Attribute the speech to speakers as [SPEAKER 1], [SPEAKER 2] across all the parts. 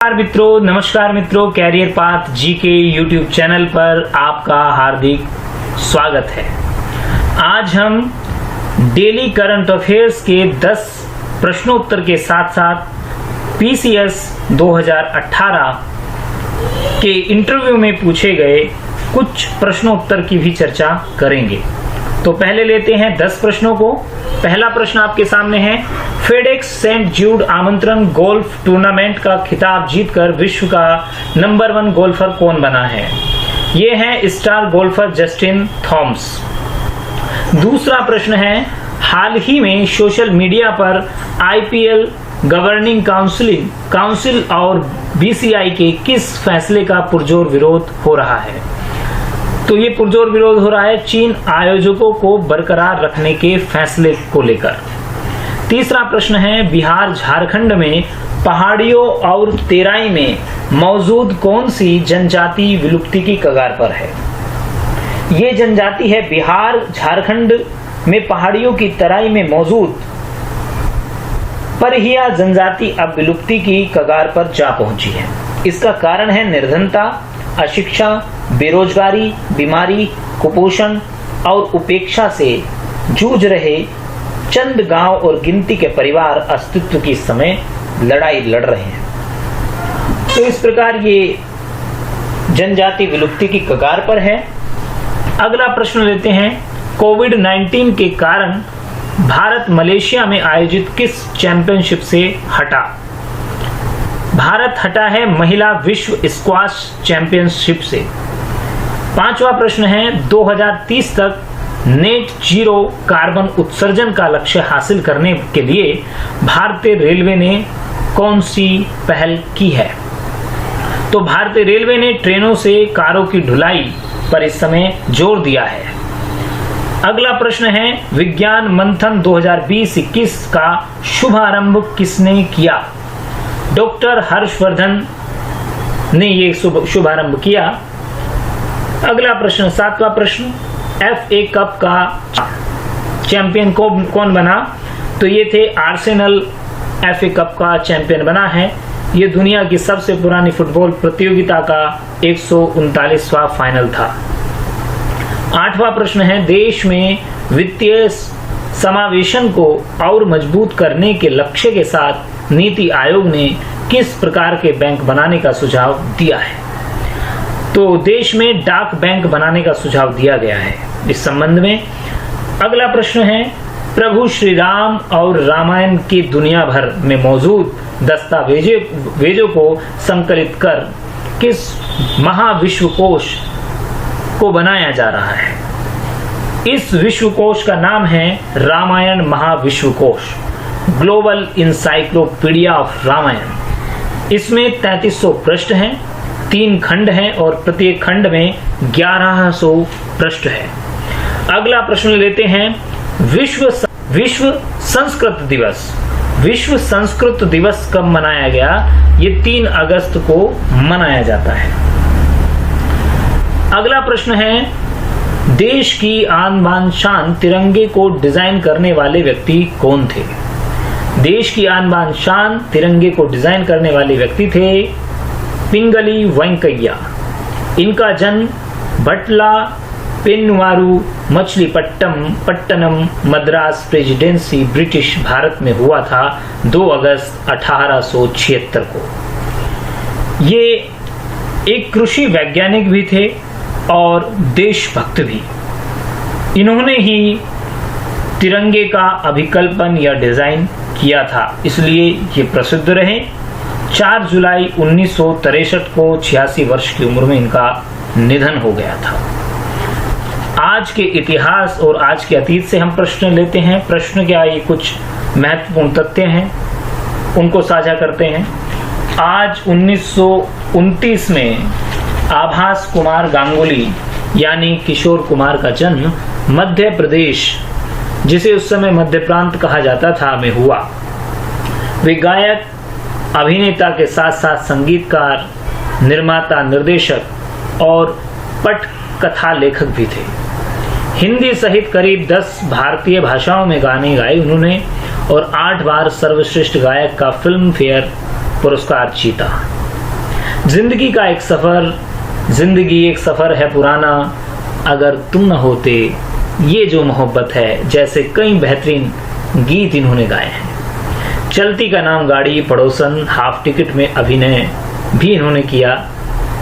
[SPEAKER 1] नमस्कार मित्रों, career path GK YouTube channel पर आपका हार्दिक स्वागत है। आज हम डेली करंट अफेयर्स के 10 प्रश्नोत्तर के साथ साथ पीसीएस 2018 के इंटरव्यू में पूछे गए कुछ प्रश्नोत्तर की भी चर्चा करेंगे। तो पहले लेते हैं 10 प्रश्नों को। पहला प्रश्न आपके सामने है, फेडेक्स सेंट जूड आमंत्रण गोल्फ टूर्नामेंट का खिताब जीतकर विश्व का नंबर 1 गोल्फर कौन बना है? ये है स्टार गोल्फर जस्टिन थॉमस। दूसरा प्रश्न है, हाल ही में सोशल मीडिया पर आईपीएल गवर्निंग काउंसिल और बीसीआई के किस फैसले का पुरजोर विरोध हो रहा है? तो ये पुरजोर विरोध हो रहा है चीन आयोजकों को बरकरार रखने के फैसले को लेकर। तीसरा प्रश्न है, बिहार झारखंड में पहाड़ियों और तेराई में मौजूद कौन सी जनजाति विलुप्ति की कगार पर है? ये जनजाति है बिहार झारखंड में पहाड़ियों की तराई में मौजूद परहिया जनजाति अब विलुप्ति की कगार पर जा पहुंची है। इसका कारण है निर्धनता, अशिक्षा, बेरोजगारी, बीमारी, कुपोषण और उपेक्षा से जूझ रहे चंद गांव और गिनती के परिवार अस्तित्व की समय लड़ाई लड़ रहे हैं। तो इस प्रकार ये जनजाति विलुप्ति की कगार पर है। अगला प्रश्न लेते हैं, कोविड-19 के कारण भारत मलेशिया में आयोजित किस चैंपियनशिप से हटा? भारत हटा है महिला विश्व स्क्वाश चैंपियनशिप से। पांचवा प्रश्न है, 2030 तक नेट जीरो कार्बन उत्सर्जन का लक्ष्य हासिल करने के लिए भारतीय रेलवे ने कौन सी पहल की है? तो भारतीय रेलवे ने ट्रेनों से कारों की ढुलाई पर इस समय जोर दिया है। अगला प्रश्न है, विज्ञान मंथन 2020-21 का शुभारंभ किसने किया? डॉक्टर हर्षवर्धन ने ये शुभारंभ किया। अगला प्रश्न, 7वां प्रश्न, FA कप का चैंपियन कौन बना? तो ये थे आर्सेनल FA कप का चैंपियन बना है। ये दुनिया की सबसे पुरानी फुटबॉल प्रतियोगिता का 139वां फाइनल था। 8वां प्रश्न है, देश में वित्तीय समावेशन को और मजबूत करने के लक्ष्य के साथ नीति आयोग ने किस प्रकार के बैंक बनाने का सुझाव दिया है? तो देश में डाक बैंक बनाने का सुझाव दिया गया है इस संबंध में। अगला प्रश्न है, प्रभु श्री राम और रामायण की दुनिया भर में मौजूद दस्तावेजों को संकलित कर किस महाविश्वकोश को बनाया जा रहा है? इस विश्वकोश का नाम है रामायण महाविश्वकोश, ग्लोबल इंसाइक्लोपीडिया ऑफ रामायण। इसमें 3300 पृष्ठ हैं, 3 खंड हैं और प्रत्येक खंड में 1100 पृष्ठ है। अगला प्रश्न लेते हैं, विश्व संस्कृत दिवस। विश्व संस्कृत दिवस कब मनाया गया? ये 3 अगस्त को मनाया जाता है। अगला प्रश्न है, देश की आन बान शान तिरंगे को डिजाइन करने वाले व्यक्ति कौन थे? देश की आन बान शान तिरंगे को डिजाइन करने वाले व्यक्ति थे पिंगली वेंकैया। इनका जन्म भटला पेन्नुवारू मछलीपट्टनम मद्रास प्रेसिडेंसी ब्रिटिश भारत में हुआ था 2 अगस्त 1876 को। ये एक कृषि वैज्ञानिक भी थे और देशभक्त भी। इन्होंने ही तिरंगे का अभिकल्पन या डिजाइन किया था, इसलिए ये प्रसिद्ध रहे। 4 जुलाई 1963 को 86 वर्ष की उम्र में इनका निधन हो गया था। आज के इतिहास और आज के अतीत से हम प्रश्न लेते हैं। प्रश्न क्या, ये कुछ महत्वपूर्ण तथ्य हैं, उनको साझा करते हैं। आज 1929 में आभास कुमार गांगुली यानी किशोर कुमार का जन्म मध्य प्रदेश, जिसे उस समय मध्य प्रांत कहा जाता था, में हुआ। वे गायक, अभिनेता के साथ साथ संगीतकार, निर्माता, निर्देशक और पटकथा लेखक भी थे। हिंदी सहित करीब 10 भारतीय भाषाओं में गाने गाए उन्होंने और 8 बार सर्वश्रेष्ठ गायक का फिल्म फेयर पुरस्कार जीता। जिंदगी का एक सफर, जिंदगी एक सफर है पुराना, अगर तुम न होते, ये जो मोहब्बत है, जैसे कई बेहतरीन गीत इन्होंने गाए हैं। चलती का नाम गाड़ी, पड़ोसन, हाफ टिकट में अभिनय भी इन्होंने किया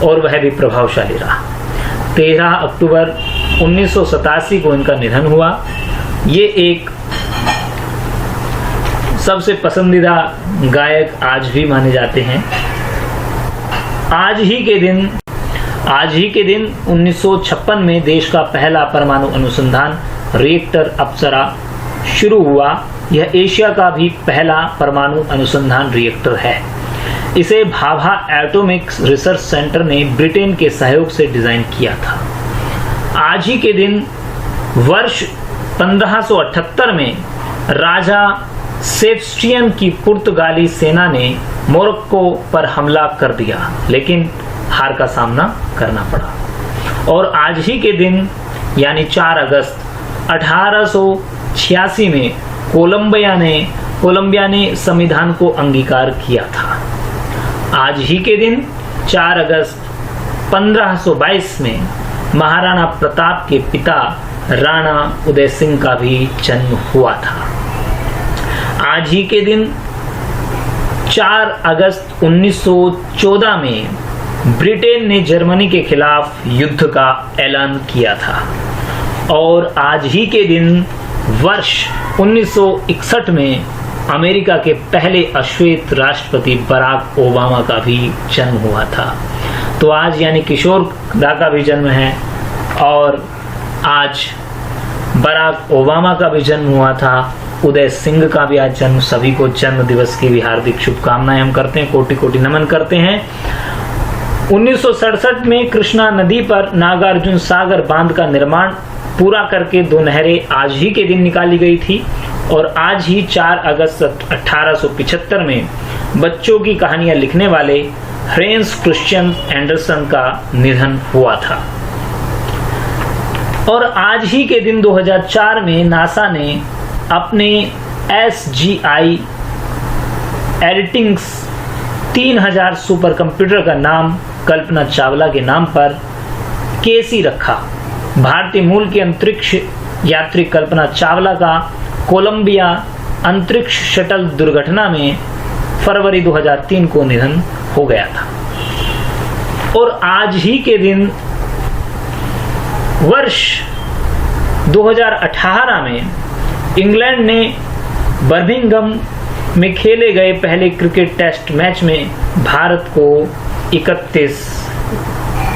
[SPEAKER 1] और वह भी प्रभावशाली रहा। 13 अक्टूबर 1987 को इनका निधन हुआ। ये एक सबसे पसंदीदा गायक आज भी माने जाते हैं। आज ही के दिन 1956 में देश का पहला परमाणु अनुसंधान रिएक्टर अप्सरा शुरू हुआ। यह एशिया का भी पहला परमाणु अनुसंधान रिएक्टर है। इसे भाभा एटॉमिक रिसर्च सेंटर ने ब्रिटेन के सहयोग से डिजाइन किया था। आज ही के दिन वर्ष 1578 में राजा सेबस्टियन की पुर्तगाली सेना ने मोरक्को पर हमला कर दिया, लेकिन हार का सामना करना पड़ा। और आज ही के दिन यानी 4 अगस्त 1886 में कोलंबिया ने संविधान को अंगीकार किया था। आज ही के दिन 4 अगस्त 1522 में महाराणा प्रताप के पिता राणा उदय सिंह का भी जन्म हुआ था। आज ही के दिन 4 अगस्त 1914 में ब्रिटेन ने जर्मनी के खिलाफ युद्ध का ऐलान किया था। और आज ही के दिन वर्ष 1961 में अमेरिका के पहले अश्वेत राष्ट्रपति बराक ओबामा का भी जन्म हुआ था। तो आज यानी किशोर दा का भी जन्म है और आज बराक ओबामा का भी जन्म हुआ था। उदय सिंह का भी आज जन्म। सभी को जन्म दिवस की भी हार्दिक शुभकामनाएं हम करते हैं, कोटि कोटि नमन करते हैं। 1967 में कृष्णा नदी पर नागार्जुन सागर बांध का निर्माण पूरा करके 2 नहरें आज ही के दिन निकाली गई थी। और आज ही 4 अगस्त 1875 में बच्चों की कहानियां लिखने वाले हैंस क्रिश्चियन एंडरसन का निधन हुआ था। और आज ही के दिन 2004 में नासा ने अपने SGI एडिटिंग्स 3000 सुपर कंप्यूटर का नाम कल्पना चावला के नाम पर केसी रखा। भारतीय मूल की अंतरिक्ष यात्री कल्पना चावला का कोलंबिया अंतरिक्ष शटल दुर्घटना में फरवरी 2003 को निधन हो गया था। और आज ही के दिन वर्ष 2018 में इंग्लैंड ने बर्मिंघम में खेले गए पहले क्रिकेट टेस्ट मैच में भारत को 31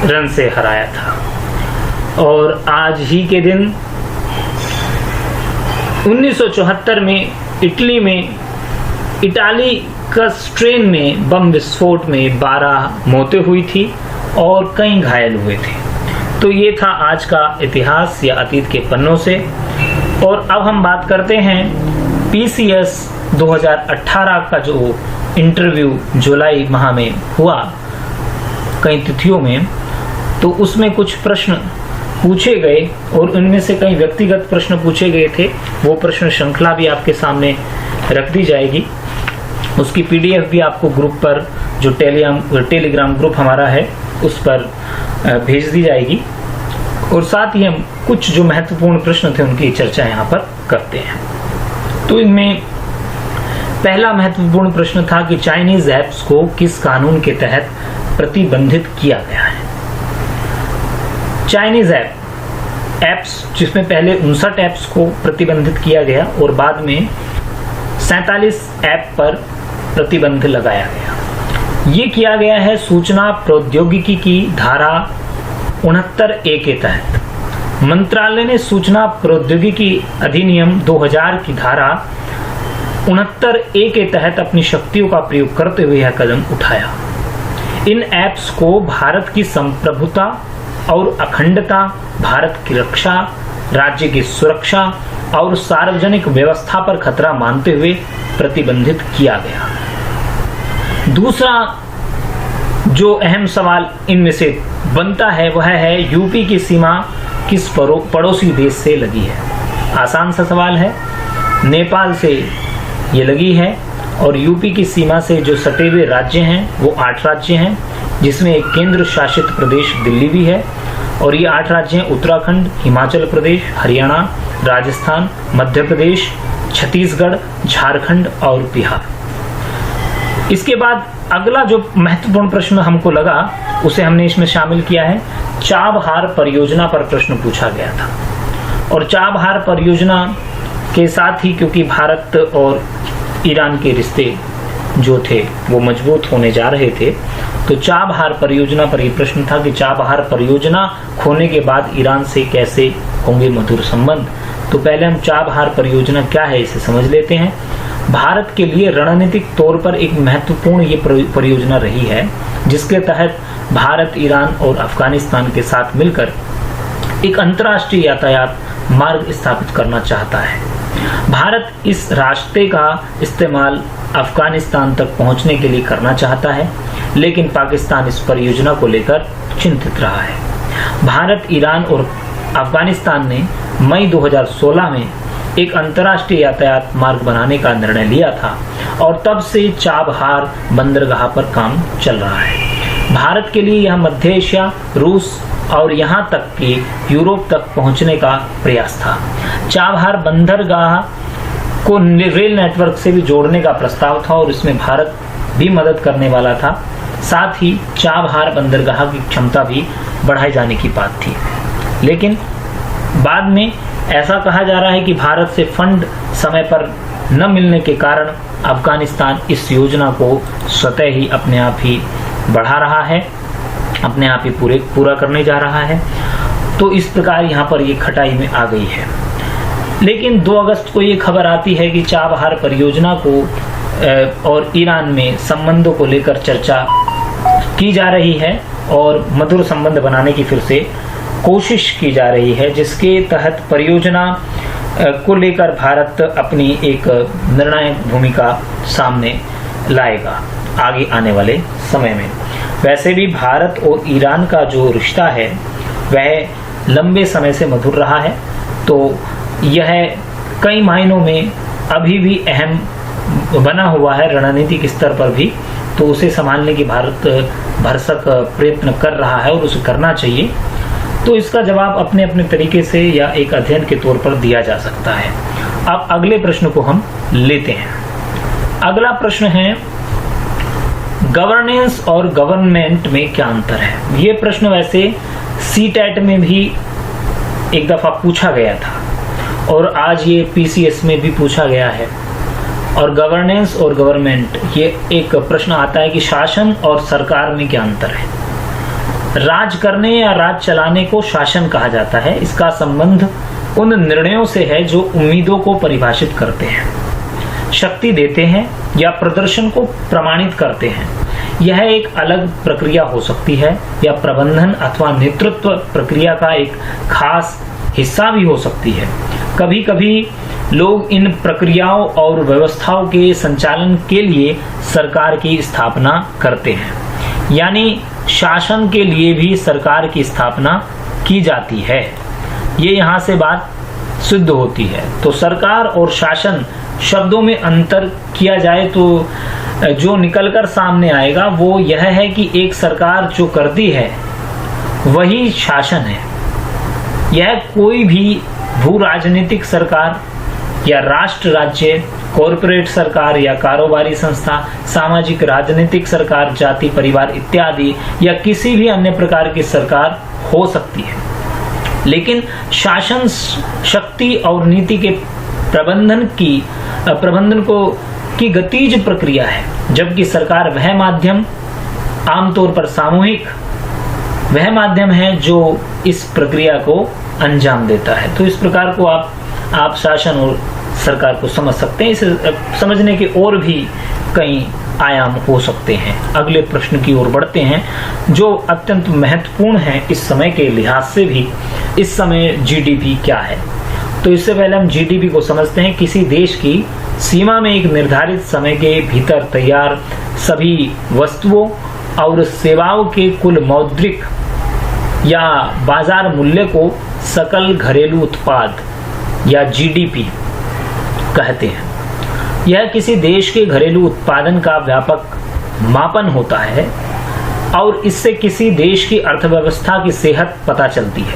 [SPEAKER 1] रन से हराया था। और आज ही के दिन 1974 में इटाली कस्ट्रेन में बम विस्फोट में 12 मौतें हुई थी और कई घायल हुए थे। तो ये था आज का इतिहास या अतीत के पन्नों से। और अब हम बात करते हैं PCS 2018 का जो इंटरव्यू जुलाई माह में हुआ कई तिथियों में, तो उसमें कुछ प्रश्न पूछे गए और उनमें से कई व्यक्तिगत प्रश्न पूछे गए थे। वो प्रश्न श्रृंखला भी आपके सामने रख दी जाएगी। उसकी PDF भी आपको ग्रुप पर, जो टेलीग्राम ग्रुप हमारा है, उस पर भेज दी जाएगी। और साथ ही हम कुछ जो महत्वपूर्ण प्रश्न थे उनकी चर्चा यहाँ पर करते हैं। तो इनमें पहला महत्वपूर्ण प्रश्न था कि चाइनीज ऐप्स को किस कानून के तहत प्रतिबंधित किया गया है। चाइनीज ऐप्स जिसमें पहले 59 ऐप्स को प्रतिबंधित किया गया और बाद में 47 ऐप पर प्रतिबंध लगाया गया। ये किया गया है सूचना प्रौद्योगिकी की धारा 69A के तहत। मंत्रालय ने सूचना प्रौद्योगिकी अधिनियम 2000 की धारा 69A के तहत अपनी शक्तियों का प्रयोग करते हुए यह कदम उठाया। इन ऐप्स को भारत की संप्रभुता और अखंडता, भारत की रक्षा, राज्य की सुरक्षा और सार्वजनिक व्यवस्था पर खतरा मानते हुए प्रतिबंधित किया गया। दूसरा जो अहम सवाल इनमें से बनता है वह है यूपी की सीमा किस पड़ोसी देश से लगी है। आसान सा सवाल है। नेपाल से ये लगी है और यूपी की सीमा से जो सटे हुए राज्य हैं वो 8 राज्य हैं। जिसमें एक केंद्र शासित प्रदेश दिल्ली भी है। और ये 8 राज्य हैं: उत्तराखंड, हिमाचल प्रदेश, हरियाणा, राजस्थान, मध्य प्रदेश, छत्तीसगढ़, झारखंड और बिहार। इसके बाद अगला जो महत्वपूर्ण प्रश्न हमको लगा उसे हमने इसमें शामिल किया है। चाबहार परियोजना पर प्रश्न पूछा गया था। और चाबहार परियोजना के साथ ही, क्योंकि भारत और ईरान के रिश्ते जो थे वो मजबूत होने जा रहे थे, तो चाबहार परियोजना पर यह प्रश्न था कि चाबहार परियोजना खोने के बाद ईरान से कैसे होंगे मधुर संबंध। तो पहले हम चाबहार परियोजना क्या है इसे समझ लेते हैं। भारत के लिए रणनीतिक तौर पर एक महत्वपूर्ण ये परियोजना रही है, जिसके तहत भारत ईरान और अफगानिस्तान के साथ मिलकर एक अंतर्राष्ट्रीय यातायात मार्ग स्थापित करना चाहता है। भारत इस रास्ते का इस्तेमाल अफगानिस्तान तक पहुंचने के लिए करना चाहता है, लेकिन पाकिस्तान इस परियोजना को लेकर चिंतित रहा है। भारत, ईरान और अफगानिस्तान ने मई 2016 में एक अंतर्राष्ट्रीय यातायात मार्ग बनाने का निर्णय लिया था और तब से चाबहार बंदरगाह पर काम चल रहा है। भारत के लिए यह मध्य एशिया, रूस और यहां तक कि यूरोप तक पहुंचने का प्रयास था। चाबहार बंदरगाह को रेल नेटवर्क से भी जोड़ने का प्रस्ताव था और इसमें भारत भी मदद करने वाला था। साथ ही चाबहार बंदरगाह की क्षमता भी बढ़ाए जाने की बात थी, लेकिन बाद में ऐसा कहा जा रहा है कि भारत से फंड समय पर न मिलने के कारण अफगानिस्तान इस योजना को स्वतः ही अपने आप ही बढ़ा रहा है, अपने आप ही पूरा करने जा रहा है। तो इस प्रकार यहाँ पर ये खटाई में आ गई है। लेकिन 2 अगस्त को ये खबर आती है कि चाबहार परियोजना को और ईरान में संबंधों को लेकर चर्चा की जा रही है और मधुर संबंध बनाने की फिर से कोशिश की जा रही है, जिसके तहत परियोजना को लेकर भारत अपनी एक निर्णायक भूमिका सामने लाएगा आगे आने वाले समय में। वैसे भी भारत और ईरान का जो रिश्ता है वह लंबे समय से मधुर रहा है, तो यह कई मायनों में अभी भी अहम बना हुआ है रणनीतिक स्तर पर भी। तो उसे संभालने की भारत भरसक प्रयत्न कर रहा है और उसे करना चाहिए। तो इसका जवाब अपने अपने तरीके से या एक अध्ययन के तौर पर दिया जा सकता है। अब अगले प्रश्न को हम लेते हैं। अगला प्रश्न है, गवर्नेंस और गवर्नमेंट में क्या अंतर है। ये प्रश्न वैसे सीटेट में भी एक दफा पूछा गया था और आज ये पीसीएस में भी पूछा गया है। और गवर्नेंस और गवर्नमेंट, ये एक प्रश्न आता है कि शासन और सरकार में क्या अंतर है। राज करने या राज चलाने को शासन कहा जाता है। इसका संबंध उन निर्णयों से है जो उम्मीदों को परिभाषित करते हैं, शक्ति देते हैं या प्रदर्शन को प्रमाणित करते हैं। यह एक अलग प्रक्रिया हो सकती है या प्रबंधन अथवा नेतृत्व प्रक्रिया का एक खास हिस्सा भी हो सकती है। कभी कभी लोग इन प्रक्रियाओं और व्यवस्थाओं के संचालन के लिए सरकार की स्थापना करते हैं, यानी शासन के लिए भी सरकार की स्थापना की जाती है। ये यहाँ से बात सिद्ध होती है। तो सरकार और शासन शब्दों में अंतर किया जाए तो जो निकलकर सामने आएगा वो यह है कि एक सरकार जो करती है वही शासन है। यह कोई भी भू राजनीतिक सरकार या राष्ट्र राज्य, कॉरपोरेट सरकार या कारोबारी संस्था, सामाजिक राजनीतिक सरकार, जाति परिवार इत्यादि या किसी भी अन्य प्रकार की सरकार हो सकती है। लेकिन शासन शक्ति और नीति के प्रबंधन की गतिज प्रक्रिया है, जबकि सरकार वह माध्यम, आमतौर पर सामूहिक वह माध्यम है जो इस प्रक्रिया को अंजाम देता है। तो इस प्रकार को आप शासन और सरकार को समझ सकते हैं। इसे समझने के और भी कई आयाम हो सकते हैं। अगले प्रश्न की ओर बढ़ते हैं जो अत्यंत महत्वपूर्ण है इस समय के लिहाज से भी। इस समय जीडीपी क्या है। तो इससे पहले हम जीडीपी को समझते हैं। किसी देश की सीमा में एक निर्धारित समय के भीतर तैयार सभी वस्तुओं और सेवाओं के कुल मौद्रिक या बाजार मूल्य को सकल घरेलू उत्पाद या जीडीपी कहते हैं। यह किसी देश के घरेलू उत्पादन का व्यापक मापन होता है और इससे किसी देश की अर्थव्यवस्था की सेहत पता चलती है।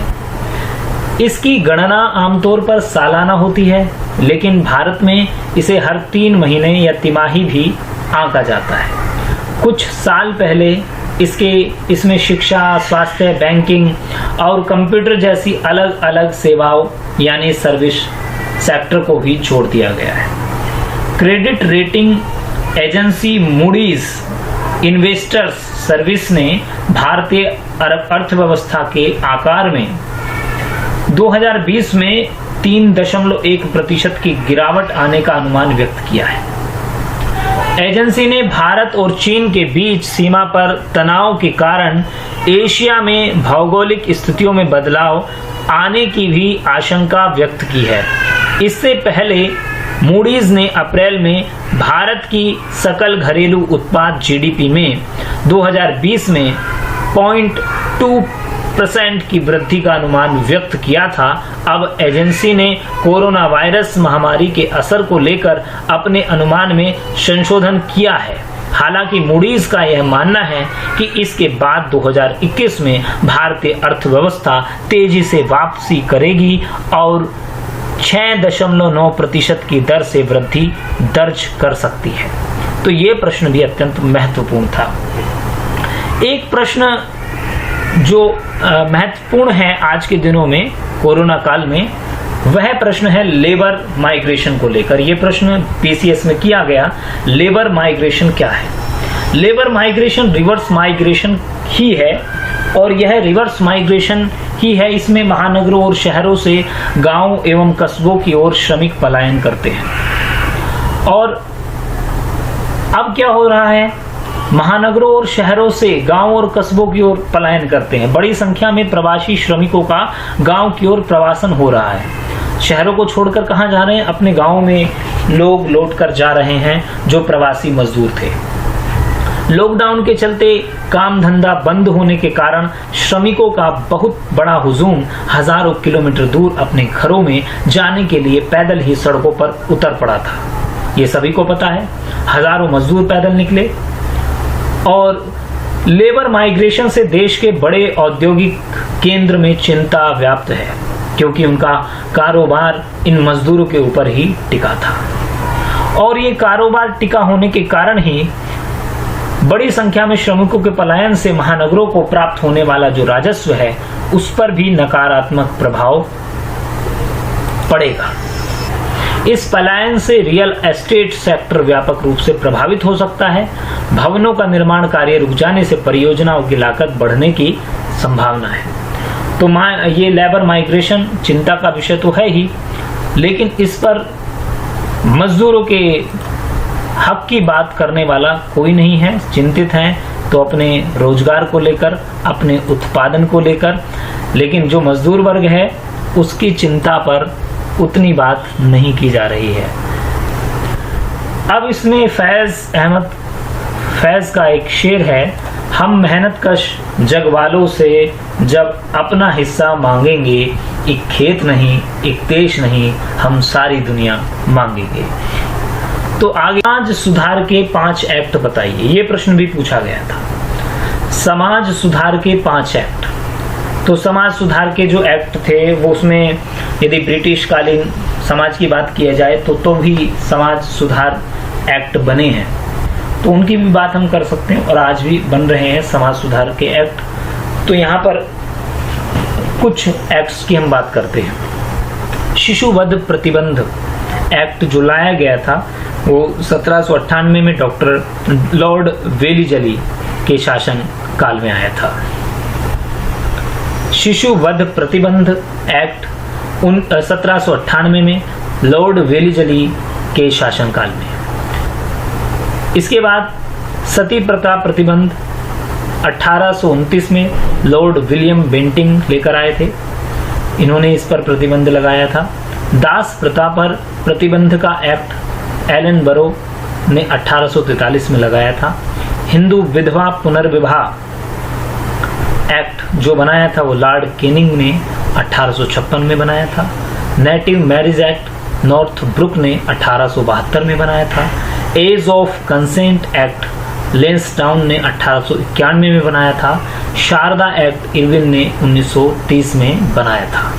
[SPEAKER 1] इसकी गणना आमतौर पर सालाना होती है, लेकिन भारत में इसे हर 3 महीने या तिमाही भी आंका जाता है। कुछ साल पहले इसमें शिक्षा, स्वास्थ्य, बैंकिंग और कंप्यूटर जैसी अलग अलग सेवाओं यानी सर्विस सेक्टर को भी छोड़ दिया गया है। Credit rating agency Moody's investors service ने भारतीय अर्थव्यवस्था के आकार में 2020 में 3.1% की गिरावट आने का अनुमान व्यक्त किया है। एजेंसी ने भारत और चीन के बीच सीमा पर तनाव के कारण एशिया में भौगोलिक स्थितियों में बदलाव आने की भी आशंका व्यक्त की है। इससे पहले मूडीज ने अप्रैल में भारत की सकल घरेलू उत्पाद जीडीपी में 2020 में 0.2% की वृद्धि का अनुमान व्यक्त किया था। अब एजेंसी ने कोरोना वायरस महामारी के असर को लेकर अपने अनुमान में संशोधन किया है। हालांकि मूडीज का यह मानना है कि इसके बाद 2021 में भारतीय अर्थव्यवस्था तेजी से वापसी करेगी और 6.9% की दर से वृद्धि दर्ज कर सकती है। तो ये प्रश्न भी अत्यंत महत्वपूर्ण था। एक प्रश्न जो महत्वपूर्ण है आज के दिनों में कोरोना काल में, वह प्रश्न है लेबर माइग्रेशन को लेकर। यह प्रश्न पीसीएस में किया गया। लेबर माइग्रेशन क्या है? लेबर माइग्रेशन रिवर्स माइग्रेशन ही है, और यह रिवर्स माइग्रेशन ही है। इसमें महानगरों और शहरों से गांव एवं कस्बों की ओर श्रमिक पलायन करते हैं। और अब क्या हो रहा है? महानगरों और शहरों से गांव और कस्बों की ओर पलायन करते हैं। बड़ी संख्या में प्रवासी श्रमिकों का गांव की ओर प्रवासन हो रहा है। शहरों को छोड़कर कहां जा रहे हैं? अपने गांव में लोग लौट कर जा रहे हैं जो प्रवासी मजदूर थे। लॉकडाउन के चलते काम धंधा बंद होने के कारण श्रमिकों का बहुत बड़ा हुजूम हजारों किलोमीटर दूर अपने घरों में जाने के लिए पैदल ही सड़कों पर उतर पड़ा था। ये सभी को पता है। हजारों मजदूर पैदल निकले। और लेबर माइग्रेशन से देश के बड़े औद्योगिक केंद्र में चिंता व्याप्त है, क्योंकि उनका कारोबार इन मजदूरों के ऊपर ही टिका था। और ये कारोबार टिका होने के कारण ही बड़ी संख्या में श्रमिकों के पलायन से महानगरों को प्राप्त होने वाला जो राजस्व है, उस पर भी नकारात्मक प्रभाव पड़ेगा। इस पलायन से रियल एस्टेट सेक्टर व्यापक रूप से प्रभावित हो सकता है। भवनों का निर्माण कार्य रुक जाने से परियोजनाओं की लागत बढ़ने की संभावना है। तो ये लेबर माइग्रेशन चिंता का विषय तो है ही, लेकिन इस पर मजदूरों के हक की बात करने वाला कोई नहीं है। चिंतित हैं तो अपने रोजगार को लेकर, अपने उत्पादन को लेकर, लेकिन जो मजदूर वर्ग है उसकी चिंता पर उतनी बात नहीं की जा रही है। अब इसमें फैज का एक शेर है, हम मेहनतकश जग वालों से जब अपना हिस्सा मांगेंगे, एक खेत नहीं, एक देश नहीं, हम सारी दुनिया मांगेंगे। तो आगे समाज सुधार के 5 एक्ट बताइए, ये प्रश्न भी पूछा गया था। समाज सुधार के 5 एक्ट। तो समाज सुधार के जो एक्ट थे वो, उसमें यदि ब्रिटिश कालीन समाज की बात किया जाए तो भी समाज सुधार एक्ट बने हैं, तो उनकी भी बात हम कर सकते हैं। और आज भी बन रहे हैं समाज सुधार के एक्ट। तो यहाँ पर कुछ एक्ट्स की हम बात करते हैं। शिशुवध प्रतिबंध एक्ट जो लाया गया था वो 1798 में डॉक्टर लॉर्ड वेलीजली के शासन काल में आया था। शिशुवध प्रतिबंध एक्ट 1798 में लॉर्ड वेलीजली के शासनकाल में। इसके बाद सती प्रथा प्रतिबंध 1829 में लॉर्ड विलियम बेंटिंग लेकर आए थे। इन्होंने इस पर प्रतिबंध लगाया था। दास प्रथा पर प्रतिबंध का एक्ट एलन बरो ने 1843 में लगाया था। हिंदू विधवा पुनर्विवाह एक्ट जो बनाया था वो लॉर्ड कैनिंग ने 1856 में बनाया था। Native marriage act Northbrook ने 1872 में बनाया था। Age of consent act Lansdowne ने 1891 में बनाया था। शारदा एक्ट इरविन ने 1930 में बनाया था।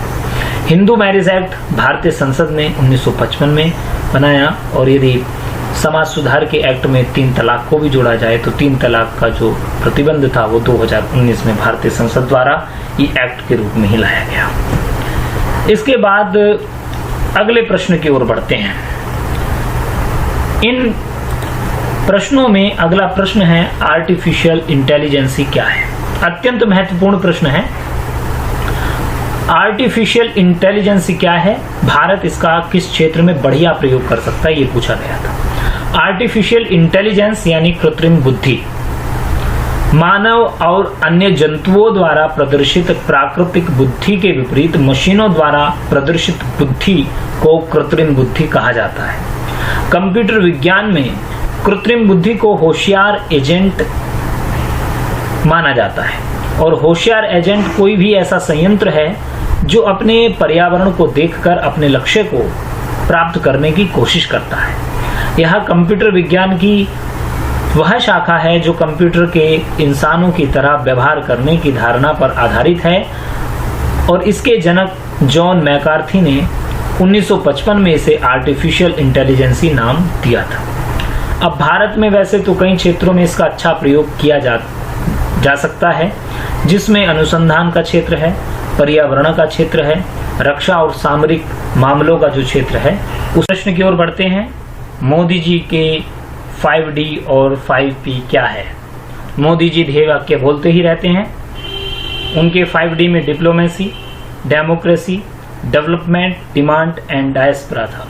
[SPEAKER 1] हिंदू मैरिज एक्ट भारतीय संसद ने 1955 में बनाया, और यदि समाज सुधार के एक्ट में 3 तलाक को भी जोड़ा जाए तो 3 तलाक का जो प्रतिबंध था वो 2019 में भारतीय संसद द्वारा ये एक्ट के रूप में ही लाया गया। इसके बाद अगले प्रश्न की ओर बढ़ते हैं। इन प्रश्नों में अगला प्रश्न है आर्टिफिशियल इंटेलिजेंसी क्या है। अत्यंत महत्वपूर्ण प्रश्न है। आर्टिफिशियल इंटेलिजेंसी क्या है, भारत इसका किस क्षेत्र में बढ़िया प्रयोग कर सकता है, ये पूछा गया था। आर्टिफिशियल इंटेलिजेंस यानी कृत्रिम बुद्धि मानव और अन्य जंतुओं द्वारा प्रदर्शित प्राकृतिक बुद्धि के विपरीत मशीनों द्वारा प्रदर्शित बुद्धि को कृत्रिम बुद्धि कहा जाता है। कंप्यूटर विज्ञान में कृत्रिम बुद्धि को होशियार एजेंट माना जाता है, और होशियार एजेंट कोई भी ऐसा संयंत्र है जो अपने पर्यावरण को देखकर अपने लक्ष्य को प्राप्त करने की कोशिश करता है। यह कंप्यूटर विज्ञान की वह शाखा है जो कंप्यूटर के इंसानों की तरह व्यवहार करने की धारणा पर आधारित है, और इसके जनक जॉन मैकार्थी ने 1955 में इसे आर्टिफिशियल इंटेलिजेंसी नाम दिया था। अब भारत में वैसे तो कई क्षेत्रों में इसका अच्छा प्रयोग किया जा सकता है, जिसमें अनुसंधान का क्षेत्र है, पर्यावरण का क्षेत्र है, रक्षा और सामरिक मामलों का जो क्षेत्र है। उस प्रश्न की ओर बढ़ते हैं। मोदी जी के 5D और 5P क्या है। मोदी जी ध्येय वाक्य बोलते ही रहते हैं। उनके 5D में diplomacy, democracy, development, demand and diaspora था,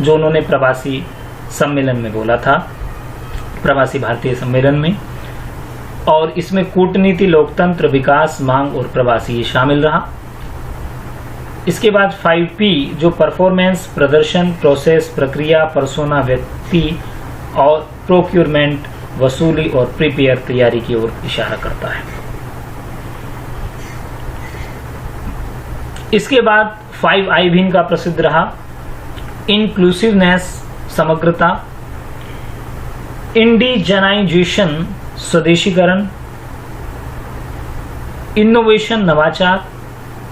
[SPEAKER 1] जो उन्होंने प्रवासी सम्मेलन में बोला था, प्रवासी भारतीय सम्मेलन में। और इसमें कूटनीति, लोकतंत्र, विकास, मांग और प्रवासी ये शामिल रहा। इसके बाद 5P जो परफॉर्मेंस, प्रदर्शन, प्रोसेस, प्रक्रिया, पर्सोना, व्यक्ति और प्रोक्यूरमेंट, वसूली और प्रिपेयर, तैयारी की ओर इशारा करता है। इसके बाद 5I भी इनका प्रसिद्ध रहा। इंक्लूसिवनेस, समग्रता, इंडिजनाइजेशन, स्वदेशीकरण, इनोवेशन, नवाचार,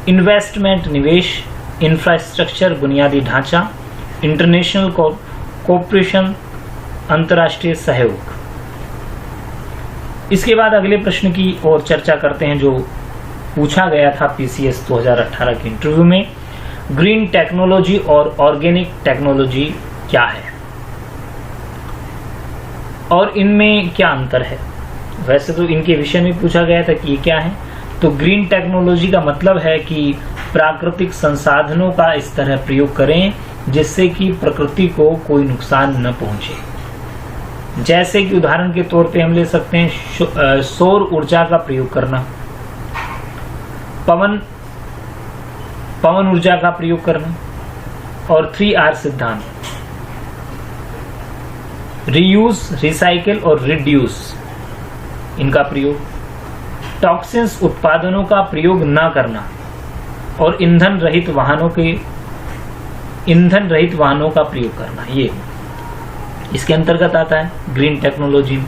[SPEAKER 1] इन्वेस्टमेंट, निवेश, इंफ्रास्ट्रक्चर, बुनियादी ढांचा, इंटरनेशनल कोऑपरेशन, अंतर्राष्ट्रीय सहयोग। इसके बाद अगले प्रश्न की ओर चर्चा करते हैं जो पूछा गया था PCS 2018 के इंटरव्यू में। ग्रीन टेक्नोलॉजी और ऑर्गेनिक टेक्नोलॉजी क्या है और इनमें क्या अंतर है। वैसे तो इनके विषय में पूछा गया था कि ये क्या है। तो ग्रीन टेक्नोलॉजी का मतलब है कि प्राकृतिक संसाधनों का इस तरह प्रयोग करें जिससे कि प्रकृति को कोई नुकसान न पहुंचे। जैसे कि उदाहरण के तौर पे हम ले सकते हैं सौर ऊर्जा का प्रयोग करना, पवन ऊर्जा का प्रयोग करना, और 3R सिद्धांत, रीयूज, रिसाइकिल और रिड्यूस, इनका प्रयोग, टॉक्सिन्स उत्पादनों का प्रयोग न करना, और ईंधन रहित वाहनों का प्रयोग करना, ये इसके अंतर्गत आता है ग्रीन टेक्नोलॉजी में।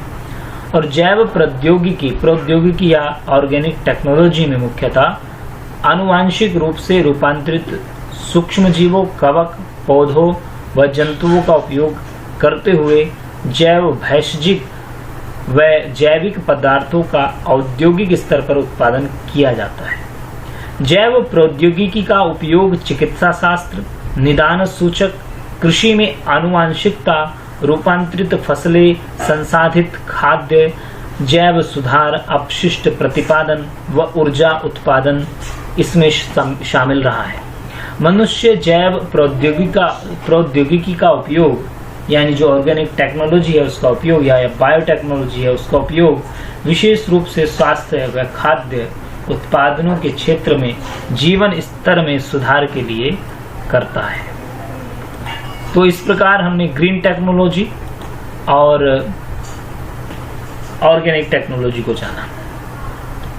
[SPEAKER 1] और जैव प्रौद्योगिकी या ऑर्गेनिक टेक्नोलॉजी में मुख्यतः आनुवांशिक रूप से रूपांतरित सूक्ष्म जीवों, कवक, पौधों व जंतुओं का उपयोग करते हुए जैव भैषजिक व जैविक पदार्थों का औद्योगिक स्तर पर उत्पादन किया जाता है। जैव प्रौद्योगिकी का उपयोग चिकित्सा शास्त्र, निदान सूचक, कृषि में आनुवांशिकता, रूपांतरित फसलें, संसाधित खाद्य, जैव सुधार, अपशिष्ट प्रतिपादन व ऊर्जा उत्पादन इसमें शामिल रहा है। मनुष्य जैव प्रौद्योगिकी का उपयोग यानी जो ऑर्गेनिक टेक्नोलॉजी है उसका उपयोग या बायोटेक्नोलॉजी है उसका उपयोग विशेष रूप से स्वास्थ्य व खाद्य उत्पादनों के क्षेत्र में जीवन स्तर में सुधार के लिए करता है। तो इस प्रकार हमने ग्रीन टेक्नोलॉजी और ऑर्गेनिक टेक्नोलॉजी को जाना।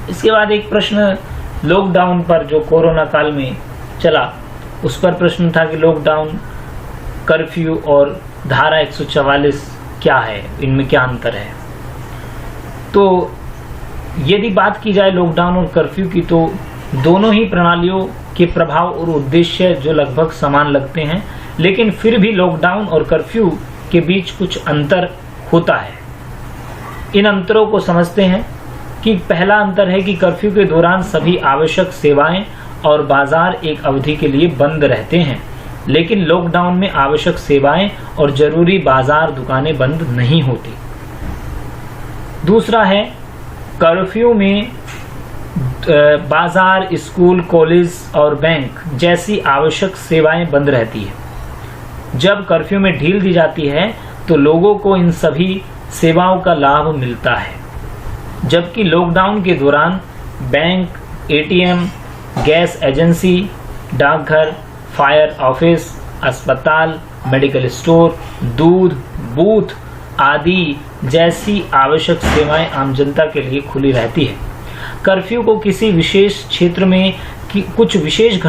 [SPEAKER 1] इसके बाद एक प्रश्न लॉकडाउन पर जो कोरोना काल में चला उस पर प्रश्न था कि लॉकडाउन, कर्फ्यू और धारा 144 क्या है, इनमें क्या अंतर है। तो यदि बात की जाए लॉकडाउन और कर्फ्यू की, तो दोनों ही प्रणालियों के प्रभाव और उद्देश्य जो लगभग समान लगते हैं, लेकिन फिर भी लॉकडाउन और कर्फ्यू के बीच कुछ अंतर होता है। इन अंतरों को समझते हैं कि पहला अंतर है कि कर्फ्यू के दौरान सभी आवश्यक सेवाएं और बाजार एक अवधि के लिए बंद रहते हैं, लेकिन लॉकडाउन में आवश्यक सेवाएं और जरूरी बाजार दुकानें बंद नहीं होती। दूसरा है कर्फ्यू में बाजार, स्कूल, कॉलेज और बैंक जैसी आवश्यक सेवाएं बंद रहती है। जब कर्फ्यू में ढील दी जाती है तो लोगों को इन सभी सेवाओं का लाभ मिलता है, जबकि लॉकडाउन के दौरान बैंक, एटीएम, गैस एजेंसी, डाकघर, फायर ऑफिस, अस्पताल, मेडिकल स्टोर, दूध बूथ आदि जैसी आवश्यक सेवाएं आम जनता के लिए खुली रहती है। कर्फ्यू को किसी विशेष क्षेत्र में कुछ विशेष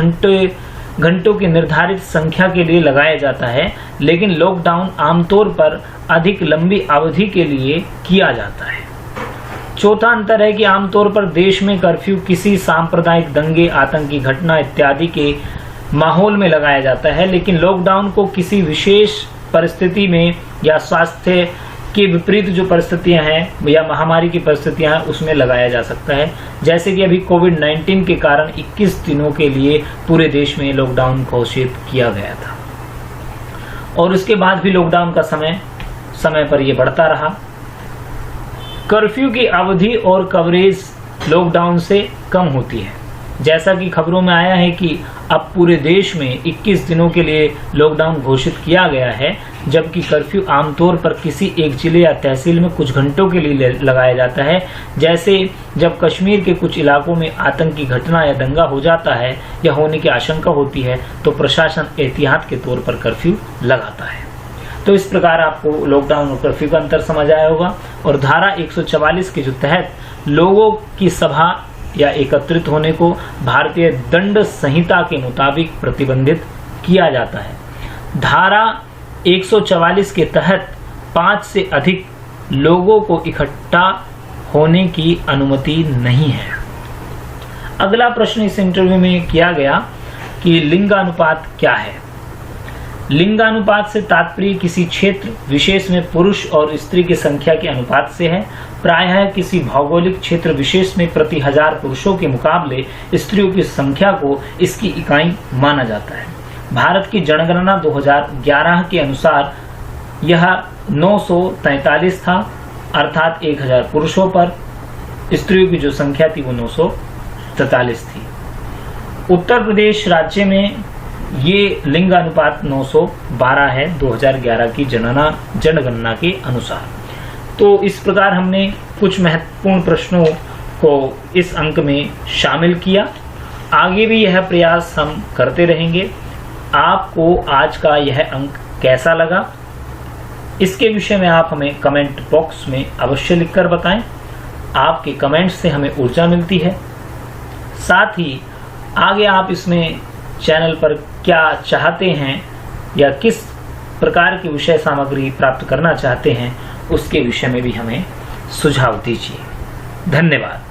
[SPEAKER 1] घंटों की निर्धारित संख्या के लिए लगाया जाता है, लेकिन लॉकडाउन आमतौर पर अधिक लंबी अवधि के लिए किया जाता है। चौथा अंतर है कि आमतौर पर देश में कर्फ्यू किसी सांप्रदायिक दंगे, आतंकी घटना इत्यादि के माहौल में लगाया जाता है, लेकिन लॉकडाउन को किसी विशेष परिस्थिति में या स्वास्थ्य के विपरीत जो परिस्थितियां हैं या महामारी की परिस्थितियां हैं उसमें लगाया जा सकता है। जैसे कि अभी कोविड-19 के कारण 21 दिनों के लिए पूरे देश में लॉकडाउन घोषित किया गया था और उसके बाद भी लॉकडाउन का समय पर यह बढ़ता रहा। कर्फ्यू की अवधि और कवरेज लॉकडाउन से कम होती है। जैसा कि खबरों में आया है कि अब पूरे देश में 21 दिनों के लिए लॉकडाउन घोषित किया गया है, जबकि कर्फ्यू आमतौर पर किसी एक जिले या तहसील में कुछ घंटों के लिए लगाया जाता है। जैसे जब कश्मीर के कुछ इलाकों में आतंकी घटना या दंगा हो जाता है या होने की आशंका होती है तो प्रशासन एहतियात के तौर पर कर्फ्यू लगाता है। तो इस प्रकार आपको लॉकडाउन और कर्फ्यू का अंतर समझ आया होगा। और धारा 144 के जो तहत लोगों की सभा या एकत्रित होने को भारतीय दंड संहिता के मुताबिक प्रतिबंधित किया जाता है। धारा 144 के तहत 5 से अधिक लोगों को इकट्ठा होने की अनुमति नहीं है। अगला प्रश्न इस इंटरव्यू में किया गया कि लिंगानुपात क्या है। लिंगानुपात से तात्पर्य किसी क्षेत्र विशेष में पुरुष और स्त्री की संख्या के अनुपात से है। प्रायः किसी भौगोलिक क्षेत्र विशेष में प्रति 1000 पुरुषों के मुकाबले स्त्रियों की संख्या को इसकी इकाई माना जाता है। भारत की जनगणना 2011 के अनुसार यह 943 था, अर्थात 1000 पुरुषों पर स्त्रियों की जो संख्या थी वो 943 थी। उत्तर प्रदेश राज्य में ये लिंगानुपात 912 है 2011 की जनगणना के अनुसार। तो इस प्रकार हमने कुछ महत्वपूर्ण प्रश्नों को इस अंक में शामिल किया। आगे भी यह प्रयास हम करते रहेंगे। आपको आज का यह अंक कैसा लगा, इसके विषय में आप हमें कमेंट बॉक्स में अवश्य लिखकर बताएं। आपके कमेंट्स से हमें ऊर्जा मिलती है। साथ ही आगे आप इसमें चैनल पर क्या चाहते हैं या किस प्रकार की विषय सामग्री प्राप्त करना चाहते हैं उसके विषय में भी हमें सुझाव दीजिए। धन्यवाद।